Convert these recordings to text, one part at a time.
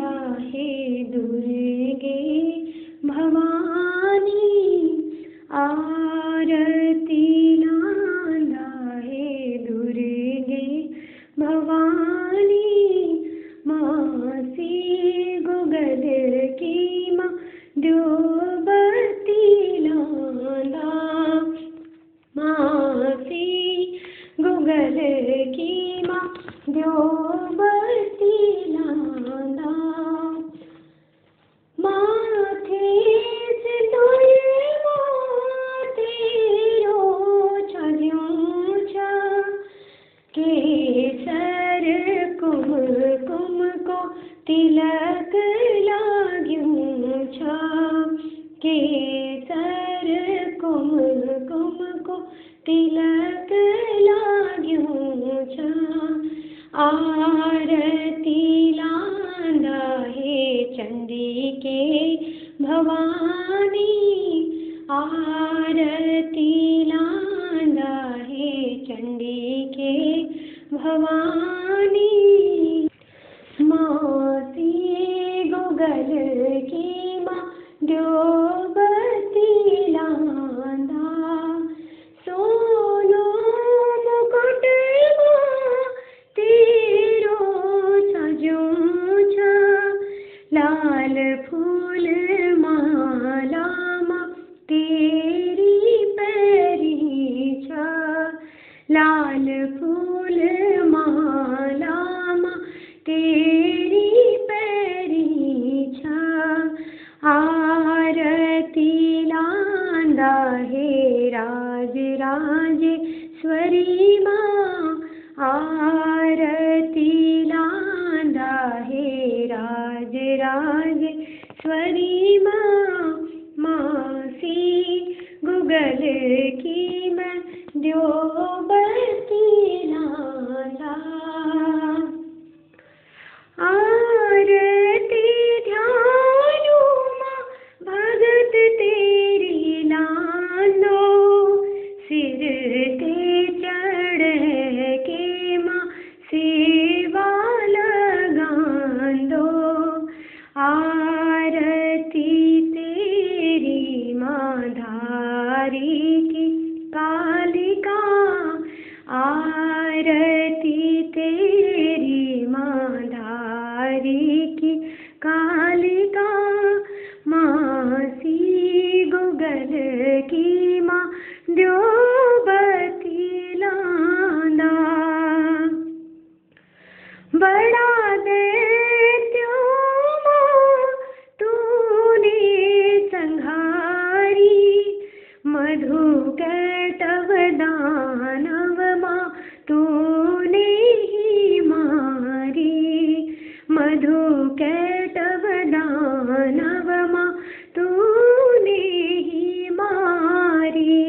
हे दुर्गे भवानी, आरती लांदा हे दुर्गे भवानी। मासी गुगल की माँ द्योबती लांदा, मासी गुगल की माँ द्योबती लांदा। माथे सिंदूर तेरो छज्यों छा, केसर कुमकुम को तिलक लाग्यूं छा, केसर कुमकुम को तिलक लाग्यूं छा। आरती लांदा हे चंडिके भवानी, आरती लांदा हे चंडिके भवानी। मासी गुगल की माँ द्योबती लांदा, सोनो मुकुट तेरो छज्यों छा, लाल फूल माला माँ तेरी पैरी छा, लाल फूल माला माँ तेरी पैरी छा। आरती लांदा हे राज राजेश्वरी माँ, आरती लांदा हे राज राजेश्वरी माँ। मासी गुगल की मैं द्योबती लांदा, आरती ध्यानो माँ भगत तेरी लांदो, सिर ते चढ़ के माँ सेवा लगांदो। आरती तेरी माँ धारी की कालिका, आरती तेरी माँ धारी की कालिका। मासी गुगल की माँ द्योबती लांदा, बड़ा दैत्यो माँ तूने संहारी, मधु कैटव दानव माँ तूने ही मारी, मधु कैटव दानव माँ तूने ही मारी।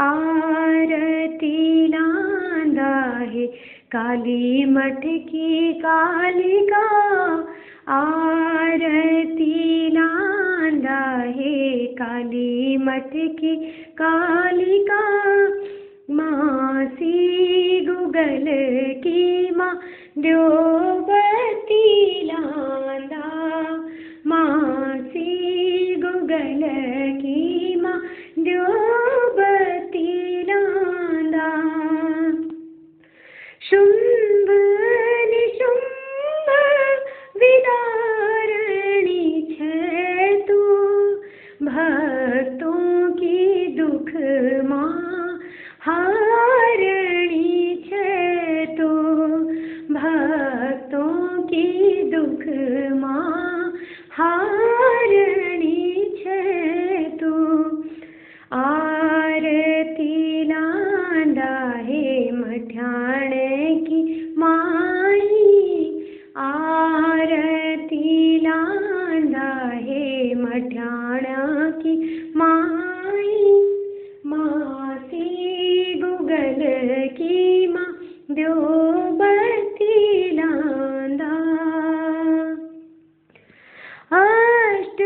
आरती लांदा है काली मठ की कालिका, आरती लांदा है काली मठ की कालिका। मासी गुगल की माँ द्योबती लांदा, मासी गुगल की माँ द्योबती लांदा। शुंभ निशुंभ विदारणी छे तू, भक्तों की दुख माँ हारणी छे तू, भक्तों की दुख माँ हारणी छे तू। आरती लांदा है मठाणे की माई, आरती लांदा है मठाणा की माई। मासी गुगल की माँ द्योबती लांदा, अष्ट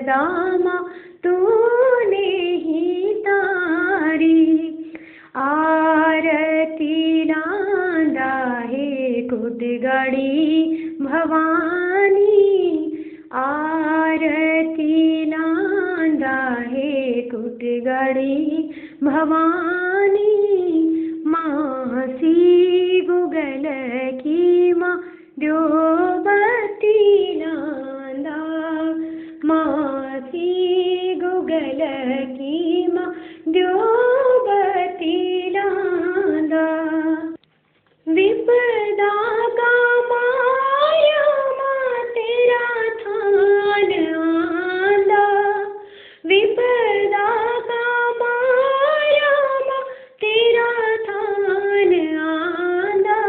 विपदा तूने ही तारी। आरती लांदा हे कुटगड़ी भवानी। आरती लांदा हे कुटगड़ी भवानी। मासी गुगल की माँ द्योबती लांदा। मासी गुगल की माँ द्योबती लांदा। विपदा का माया माँ तेरा थान आंदा। विपदा का माया माँ तेरा थान आंदा।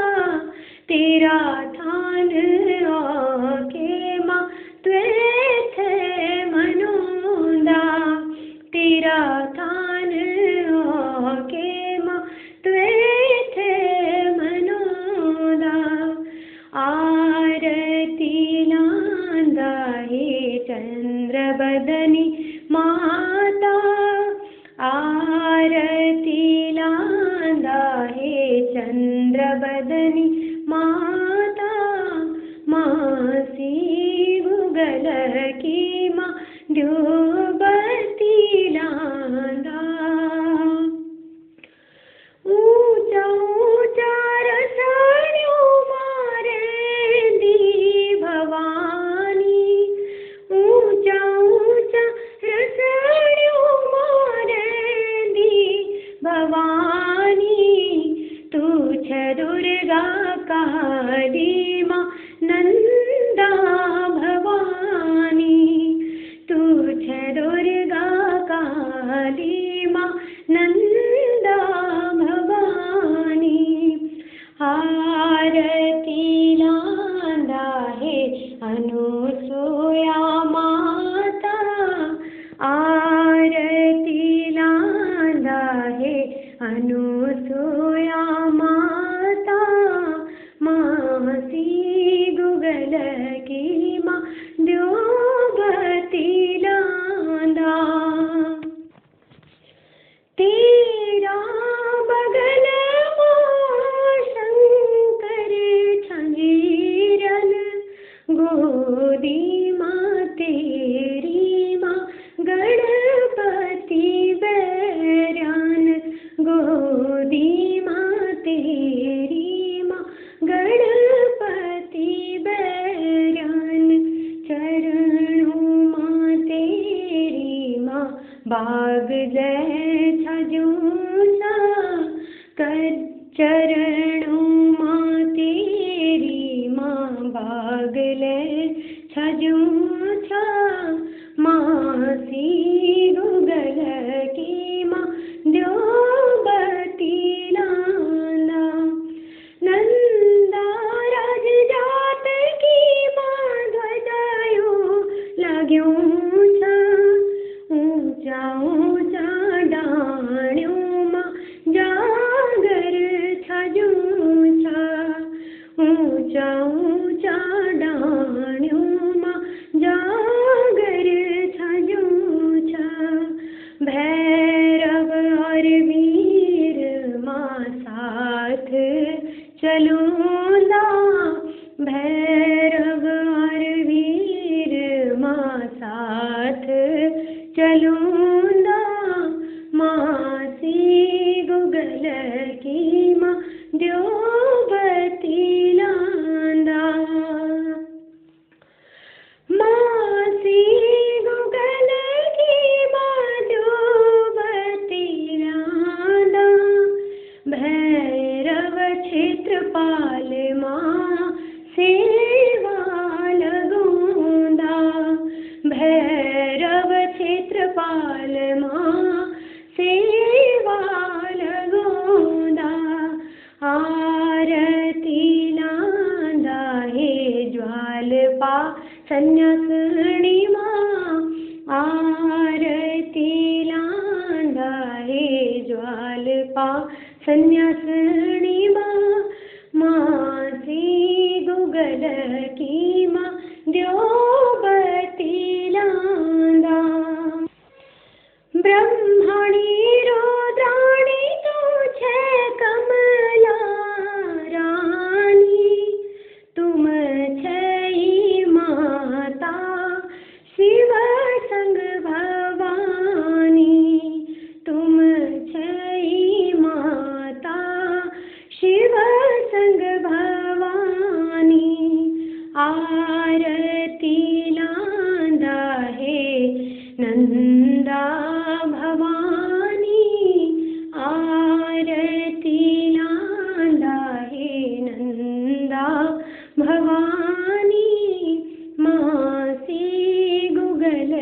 तेरा थान आके माँ त्वेथ मनोंदा। तेरा थान आके माँ त्वेथ मनोंदा। आरती लांदा हे चंद्र बदनी माता। आरती लांदा हे चंद्र बदनी माता। मासी गुगल की माँ द्योबती लांदा। ऊंचा ऊंचा रसाण्यों मारे दी भवानी। ऊंचा ऊंचा रसाण्यों मारे दी भवानी। तुझ दुर्गा काली माँ नंदा भवानी। तुझ दुर्गा काली माँ नंदा भवानी। आरती लांदा हे अनुसुया माता। आरती लांदा हे अनुसुया माता। मासी गुगल की माँ द्योबती लांदा। तेरा बगल माँ शंकर छंजीरन। गोदी माँ तेरी माँ गणपति बैरान। गोदी माँ तेरी माँ गणपति बैरान। चरणों माँ तेरी माँ बाग जय छजूसा। कर चरणों माँ तेरी माँ बाग ले छजूसा। मासी गुगल की माँ द्योबती लांदा। नंदा राज जात की माँ ध्वजायो लाग्यों छा। ऊंचा ऊंचा डाण्यों माँ जागर छजूं छा। ऊंचा ऊंचा डाण्यों माँ जागर छजूं छा। भैरव और वीर माँ साथ चलूंदा। भैरव और वीर माँ साथ चलूंदा। मासी गुगल की माँ द्योबती लांदा। मासी गुगल की माँ द्योबती लांदा। भैरव क्षेत्रपाल माँ सेवा लगूंदा। भैरव क्षेत्रपाल माँ सेवा लगूंदा। आरती लांदा हे ज्वालपा संन्यासिनी माँ। आरती लांदा हे ज्वालपा संन्यासिनी माँ। मासी गुगल की माँ द्योबती लांदा। नंदा भवानी आरती लांदा हे नंदा भवानी मासी गुगल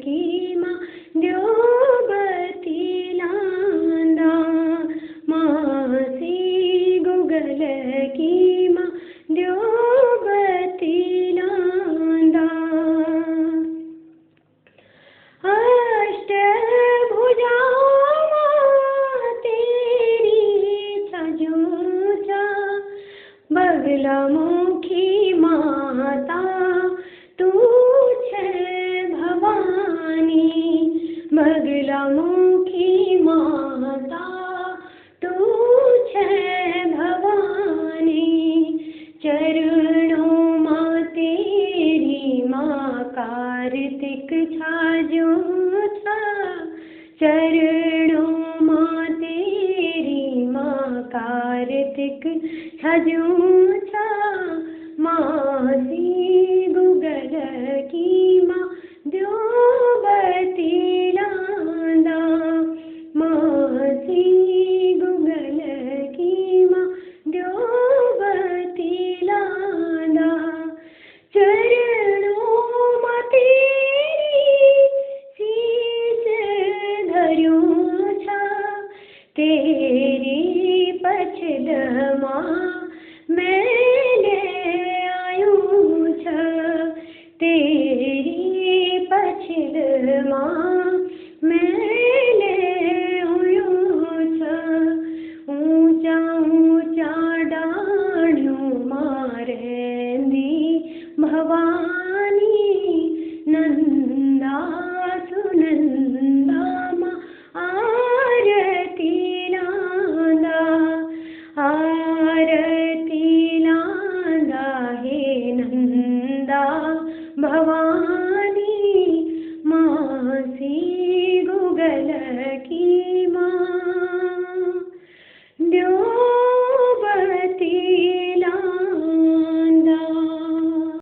की माँ द्योबती लांदा मासी गुगल की माँ द्योबती लांदा अष्टभुजा तेरी सजूचा बगलामुखी माता तू छे भवानी बगलामुखी माता तू छे भवानी चरणों माँ तेरी माँ कार्तिक छाजो था चरणों माँ तेरी माँ कार्तिक छाजो था मासी गुगल की माँ द्योबती लांदा मासी गुगल की माँ द्योबती लांदा चरणों माँ तेरी शीश धर्यूं छा तेरी पछलमा मैंने आयूं छा तेरी पछलमा मैंने आयूं छा ऊंचा ऊंचा डाणियों मारेंदी भवानी नंदा